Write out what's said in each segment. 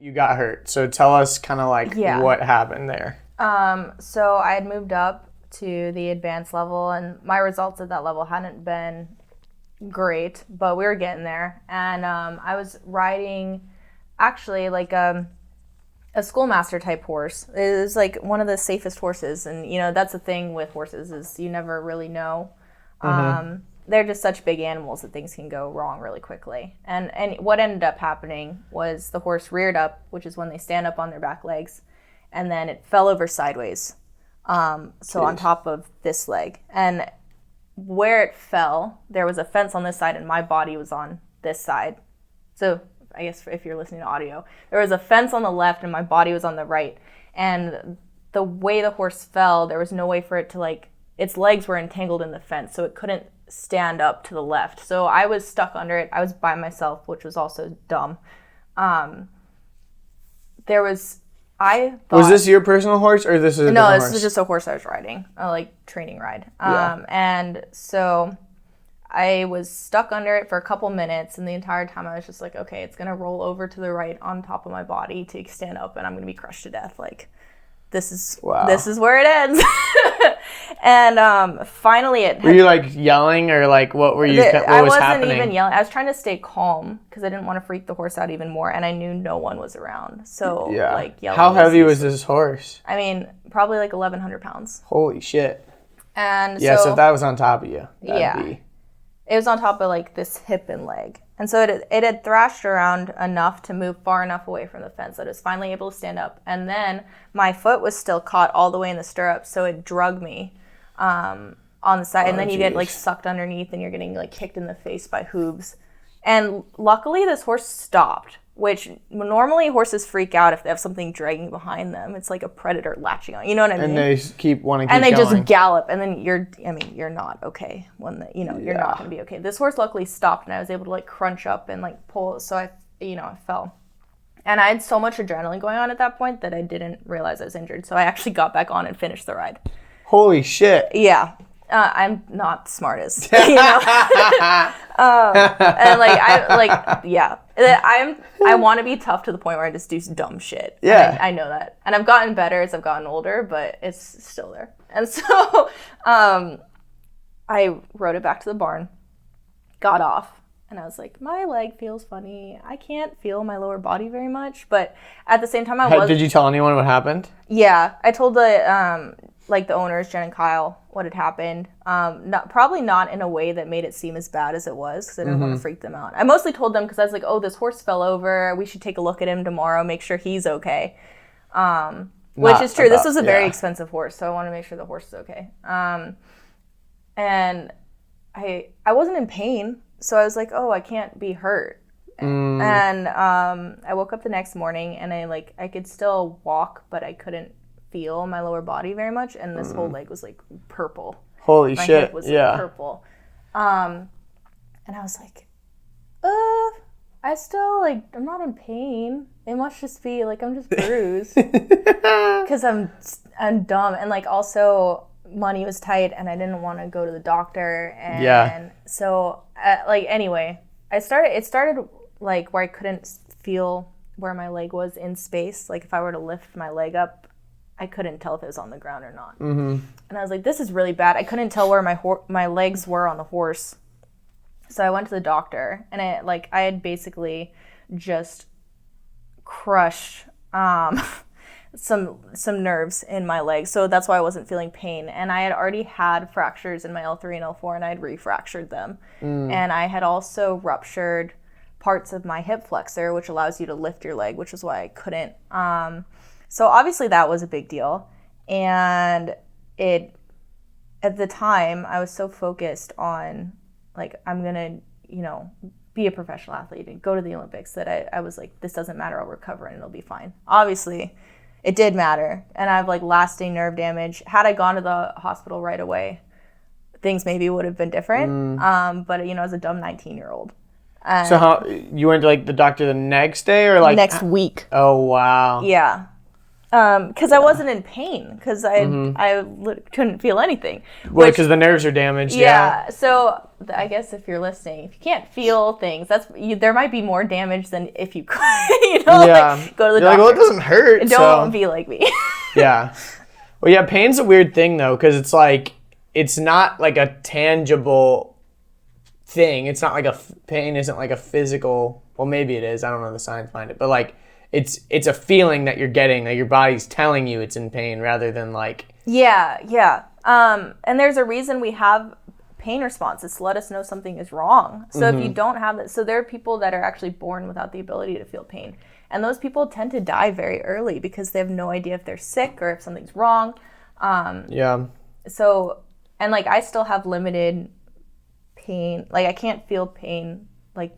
You got hurt. So tell us kind of like what happened there. So I had moved up to the advanced level, and my results at that level hadn't been great, but we were getting there. And I was riding actually like a schoolmaster type horse. It was like one of the safest horses, and that's the thing with horses is you never really know. They're just such big animals that things can go wrong really quickly. And what ended up happening was the horse reared up, which is when they stand up on their back legs, and then it fell over sideways. So on top of this leg. And where it fell, there was a fence on this side and my body was on this side. So I guess if you're listening to audio, there was a fence on the left and my body was on the right. And the way the horse fell, there was no way for it to its legs were entangled in the fence, so it couldn't stand up to the left. So I was stuck under it. I was by myself, which was also dumb. Was this your personal horse or this is a No, this horse? is just a horse I was riding, a training ride. And so I was stuck under it for a couple minutes, and the entire time I was just like, okay, it's gonna roll over to the right on top of my body to stand up, and I'm gonna be crushed to death. This is where it ends. And finally it... Were you yelling or what were you... what was happening? I wasn't even yelling. I was trying to stay calm because I didn't want to freak the horse out even more, and I knew no one was around. So yelling. How heavy was this horse? I mean, probably 1,100 pounds. Holy shit. And so if that was on top of you, that'd be... It was on top of this hip and leg. And so it had thrashed around enough to move far enough away from the fence that it was finally able to stand up. And then my foot was still caught all the way in the stirrups, so it drug me on the side. And then you get sucked underneath and you're getting kicked in the face by hooves. And luckily this horse stopped, which normally horses freak out if they have something dragging behind them. It's like a predator latching on. You know what I mean? And they keep wanting to keep And they going. just gallop, and then you're not okay when you're not going to be okay. This horse luckily stopped, and I was able to crunch up and pull. So I fell. And I had so much adrenaline going on at that point that I didn't realize I was injured. So I actually got back on and finished the ride. Holy shit. Yeah. I'm not the smartest, and I want to be tough to the point where I just do dumb shit. Yeah, I know that, and I've gotten better as I've gotten older, but it's still there. And so, I rode it back to the barn, got off, and I was like, my leg feels funny. I can't feel my lower body very much, but at the same time, Did you tell anyone what happened? Yeah, I told the owners, Jen and Kyle, what had happened. Probably not in a way that made it seem as bad as it was, because I didn't want to freak them out. I mostly told them because I was like, oh, this horse fell over. We should take a look at him tomorrow, make sure he's okay. Which is true. This was a very expensive horse, so I want to make sure the horse is okay. And I wasn't in pain, so I was like, oh, I can't be hurt. And I woke up the next morning, and I could still walk, but I couldn't feel my lower body very much, and this whole leg was purple. Holy my shit. Hip was purple. And I was like, I still I'm not in pain. It must just be I'm just bruised because I'm dumb, and also money was tight and I didn't want to go to the doctor, and so anyway, it started where I couldn't feel where my leg was in space. If I were to lift my leg up, I couldn't tell if it was on the ground or not. And I was like, this is really bad. I couldn't tell where my legs were on the horse. So I went to the doctor, and I had basically just crushed some nerves in my legs. So that's why I wasn't feeling pain. And I had already had fractures in my L3 and L4, and I had refractured them. And I had also ruptured parts of my hip flexor, which allows you to lift your leg, which is why I couldn't. So obviously that was a big deal, and at the time I was so focused on I'm gonna be a professional athlete and go to the Olympics that I was like, this doesn't matter, I'll recover and it'll be fine. Obviously it did matter, and I have lasting nerve damage. Had I gone to the hospital right away, things maybe would have been different. But as a dumb 19-year-old. So how you went to the doctor the next day or next week? Oh wow. Yeah. Because I wasn't in pain, because I couldn't feel anything. Well, because the nerves are damaged. Yeah. So I guess if you're listening, if you can't feel things, there might be more damage than if you could. Like, go to the doctor. Like, well, it doesn't hurt. Don't be like me. Yeah. Well, yeah, pain's a weird thing though, because it's like it's not like a tangible thing. It's not like pain isn't like a physical. Well, maybe it is. I don't know the science behind it, but like. It's a feeling that you're getting, that your body's telling you it's in pain rather than like... Yeah. And there's a reason we have pain responses to let us know something is wrong. So if you don't have that... So there are people that are actually born without the ability to feel pain. And those people tend to die very early because they have no idea if they're sick or if something's wrong. So, and like I still have limited pain. Like I can't feel pain like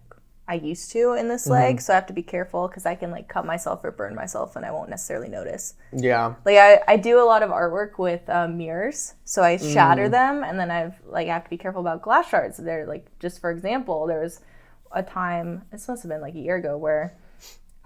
I used to in this leg, so I have to be careful because I can like cut myself or burn myself and I won't necessarily notice. Yeah. Like I do a lot of artwork with mirrors, so I shatter them, and then I have to be careful about glass shards. They're like, just for example, there was a time, this must have been like a year ago, where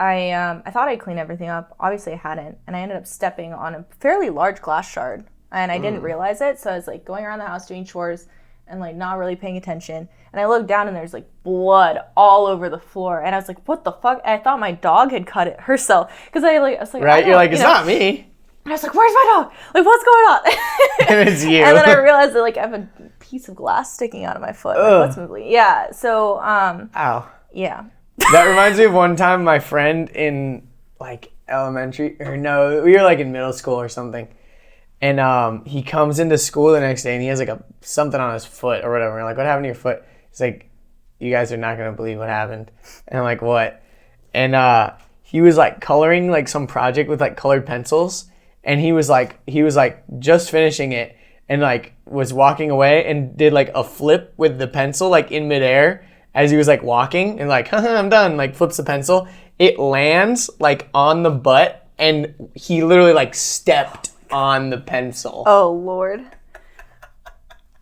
I thought I'd clean everything up. Obviously I hadn't, and I ended up stepping on a fairly large glass shard, and I didn't realize it. So I was like going around the house doing chores and like not really paying attention. And I looked down and there's like blood all over the floor. And I was like, what the fuck? And I thought my dog had cut it herself. Because I was like, right? You're like, it's not me. And I was like, where's my dog? Like, what's going on? And it's you. And then I realized that like I have a piece of glass sticking out of my foot. My foot's moving. Yeah. So, ow. Yeah. That reminds me of one time my friend in like elementary, or no, we were like in middle school or something. And he comes into school the next day and he has like something on his foot or whatever. We're like, what happened to your foot? He's like, you guys are not going to believe what happened. And I'm like, what? And he was like coloring like some project with like colored pencils. And he was like just finishing it and like was walking away and did like a flip with the pencil like in midair as he was like walking and like, haha, I'm done. Like flips the pencil. It lands like on the butt and he literally like stepped on the pencil. Oh Lord.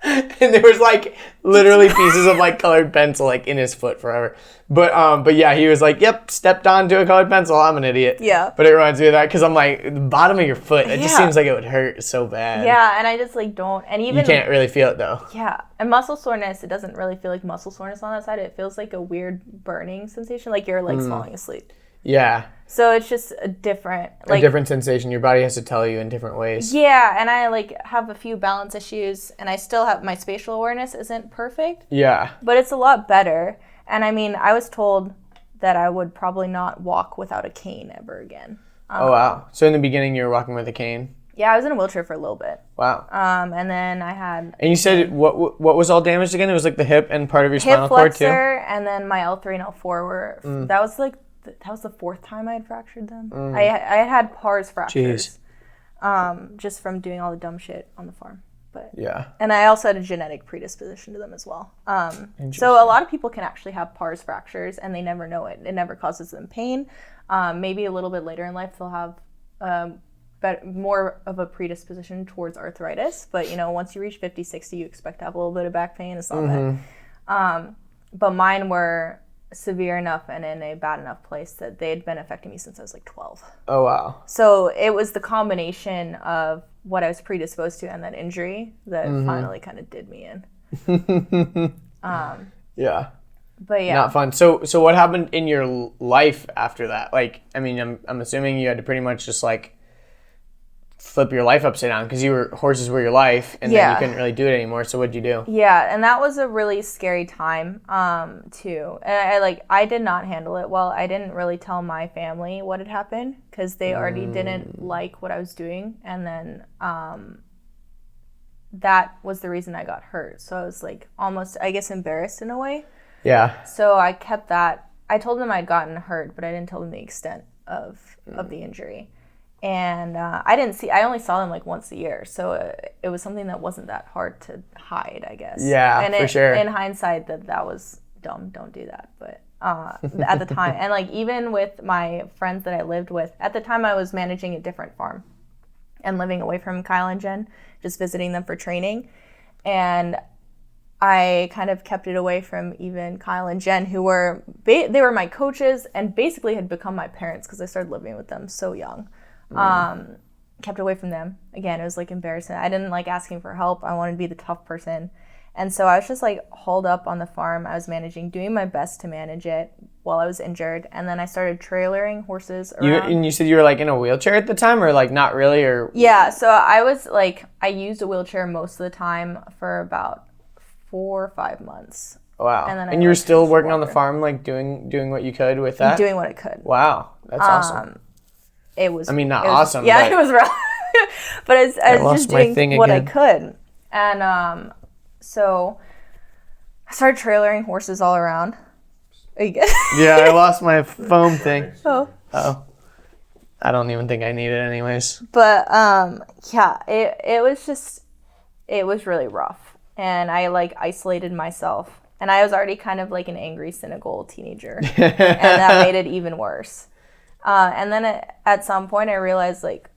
And there was like literally pieces of like colored pencil like in his foot forever. But yeah, he was like, yep, stepped onto a colored pencil. I'm an idiot. Yeah. But it reminds me of that because I'm like, the bottom of your foot, it just seems like it would hurt so bad. Yeah, and I just like don't, and even... You can't really feel it though. Yeah, and muscle soreness, it doesn't really feel like muscle soreness on that side. It feels like a weird burning sensation, like you're like falling asleep. Yeah. So it's just a different... Like, a different sensation. Your body has to tell you in different ways. Yeah, and I like have a few balance issues, and I still have... My spatial awareness isn't perfect. Yeah. But it's a lot better. And I mean, I was told that I would probably not walk without a cane ever again. Oh, wow. So in the beginning, you were walking with a cane? Yeah, I was in a wheelchair for a little bit. Wow. And then I had... And you said what was all damaged again? It was like the hip and part of your spinal cord too? Hip flexor, and then my L3 and L4 were... That was like... That was the fourth time I had fractured them. I had pars fractures. Just from doing all the dumb shit on the farm. But yeah. And I also had a genetic predisposition to them as well. So a lot of people can actually have pars fractures and they never know it. It never causes them pain. Maybe a little bit later in life they'll have more of a predisposition towards arthritis. But you know, once you reach 50, 60, you expect to have a little bit of back pain. It's not bad. But mine were severe enough and in a bad enough place that they had been affecting me since I was like 12. Oh, wow. So it was the combination of what I was predisposed to and that injury that finally kind of did me in. Yeah. But yeah. Not fun. So what happened in your life after that? Like, I mean, I'm assuming you had to pretty much just like flip your life upside down because horses were your life and then you couldn't really do it anymore. So what'd you do? Yeah, and that was a really scary time too. And I did not handle it well. I didn't really tell my family what had happened because they already didn't like what I was doing, and then that was the reason I got hurt. So I was like almost, I guess, embarrassed in a way. Yeah. So I kept that. I told them I'd gotten hurt, but I didn't tell them the extent of the injury. And I only saw them like once a year. So it was something that wasn't that hard to hide, I guess. Yeah, and for sure. In hindsight, that was dumb. Don't do that. But at the time, and like even with my friends that I lived with, at the time I was managing a different farm and living away from Kyle and Jen, just visiting them for training. And I kind of kept it away from even Kyle and Jen, who were, they were my coaches and basically had become my parents because I started living with them so young. Kept away from them. Again, it was like embarrassing. I didn't like asking for help. I wanted to be the tough person. And so I was just like holed up on the farm I was managing, doing my best to manage it while I was injured. And then I started trailering horses around. And you said you were like in a wheelchair at the time, or like not really, or? Yeah, so I was like, I used a wheelchair most of the time for about 4 or 5 months. Wow. And then and you were still working on the farm, like doing what you could with that? Doing what I could. Wow. That's awesome. It was. I mean, not awesome. Yeah, it was rough. But I was just doing what I could. And so I started trailering horses all around. Are you good? Yeah, I lost my foam thing. Oh. I don't even think I need it anyways. But yeah, it was really rough. And I like isolated myself. And I was already kind of like an angry, cynical teenager. And that made it even worse. And then at some point I realized like,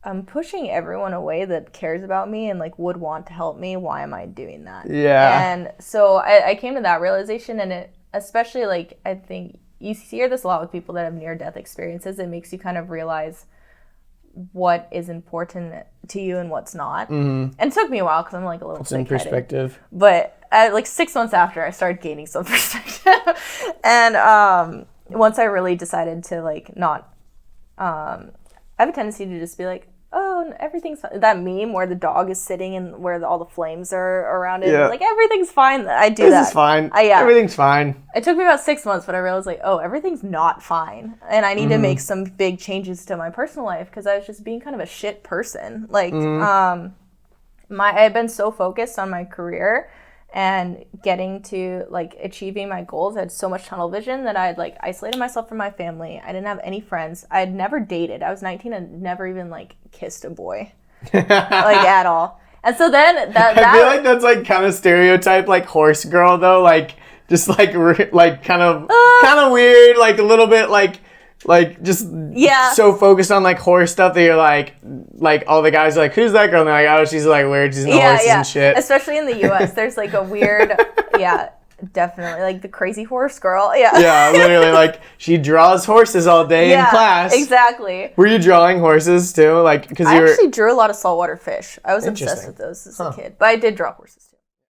I'm pushing everyone away that cares about me and like would want to help me. Why am I doing that? Yeah. And so I came to that realization, and it, especially like, I think you hear this a lot with people that have near-death experiences. It makes you kind of realize what is important to you and what's not. Mm-hmm. And it took me a while because I'm like a little It's in perspective. But like 6 months after, I started gaining some perspective. And once I really decided to like not, I have a tendency to just be like, oh, everything's fine. That meme where the dog is sitting and where all the flames are around it. Yeah. Like, everything's fine. I do that. This is fine. Yeah. Everything's fine. It took me about 6 months, but I realized, like, oh, everything's not fine. And I need to make some big changes to my personal life because I was just being kind of a shit person. Like, I've been so focused on my career and getting to, like, achieving my goals. I had so much tunnel vision that I had, like, isolated myself from my family. I didn't have any friends. I had never dated. I was 19 and never even, like, kissed a boy. Like, at all. And so then I feel like that's, like, kind of stereotype, like, horse girl, though. Like, just, like kind of weird, like, a little bit, like just so focused on like horse stuff that you're like all the guys are like, who's that girl? And they're like, oh, she's like weird, she's into horses and shit. Especially in the US, there's like a weird definitely like the crazy horse girl. Yeah, literally, like she draws horses all day in class. Exactly. Were you drawing horses too? Like, because I actually drew a lot of saltwater fish. I was obsessed with those as a kid, but I did draw horses too.